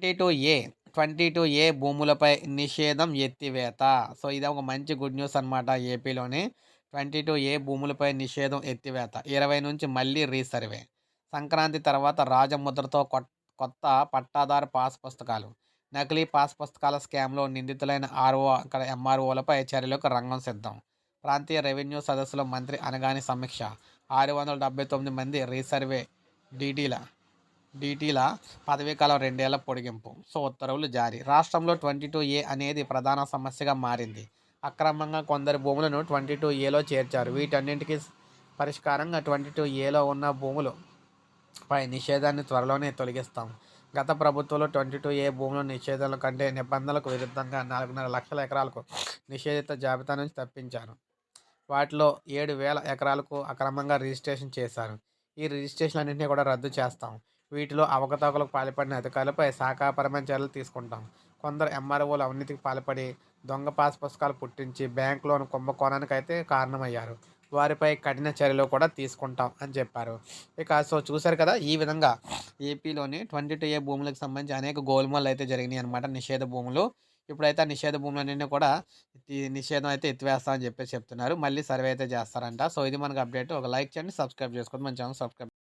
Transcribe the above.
22 22 భూములపై నిషేధం ఎత్తివేత. సో, ఇది ఒక మంచి గుడ్ న్యూస్ అనమాట ఏపీలోని. 22 భూములపై నిషేధం ఎత్తివేత. 20 నుంచి మళ్ళీ రీసర్వే. సంక్రాంతి తర్వాత రాజముద్రతో కొత్త పట్టాదారు పాస్ పుస్తకాలు. నకిలీ పాస్ పుస్తకాల స్కామ్‌లో నిందితులైన ఆర్‌ఓ అక్కడ ఎంఆర్‌ఓలపై చర్యలకు రంగం సిద్ధం. ప్రాంతీయ రెవెన్యూ సదస్సులో మంత్రి అనగాని సమీక్ష. 679 మంది రీసర్వే డీడీల డీటీల పదవీకాలం 2 ఏళ్ల పొడిగింపు. సో, ఉత్తర్వులు జారీ. రాష్ట్రంలో 22 అనేది ప్రధాన సమస్యగా మారింది. అక్రమంగా కొందరి భూములను 22 చేర్చారు. వీటన్నింటికి పరిష్కారంగా 22 ఉన్న భూములు పై నిషేధాన్ని త్వరలోనే తొలగిస్తాం. గత ప్రభుత్వంలో 22 భూముల నిషేధాల కంటే నిబంధనలకు విరుద్ధంగా 4.5 లక్షల ఎకరాలకు నిషేధిత జాబితా నుంచి తప్పించారు. వాటిలో 7,000 ఎకరాలకు అక్రమంగా రిజిస్ట్రేషన్ చేశారు. ఈ రిజిస్ట్రేషన్లన్నింటినీ కూడా రద్దు చేస్తాం. వీటిలో అవకతవకలకు పాల్పడిన అధికారులపై శాఖాపరమైన చర్యలు తీసుకుంటాం. కొందరు ఎంఆర్ఓలు అవినీతికి పాల్పడి దొంగ పాస్ పుస్తకాలు పుట్టించి బ్యాంక్ లోన్ కుంభకోణానికి అయితే కారణమయ్యారు. వారిపై కఠిన చర్యలు కూడా తీసుకుంటాం అని చెప్పారు. ఇక సో చూశారు కదా, ఈ విధంగా ఏపీలోని 22 భూములకు సంబంధించి అనేక గోల్మాల్ అయితే జరిగినాయి అనమాట. నిషేధ భూములు. ఇప్పుడైతే ఆ నిషేధ భూములన్నింటినీ కూడా ఈ నిషేధం అయితే ఎత్తివేస్తా అని చెప్పేసి చెప్తున్నారు. మళ్ళీ సర్వే అయితే చేస్తారంట. సో, ఇది మనకు అప్డేట్. ఒక లైక్ చేయండి, సబ్స్క్రైబ్ చేసుకోండి. మన ఛానల్ సబ్స్క్రైబ్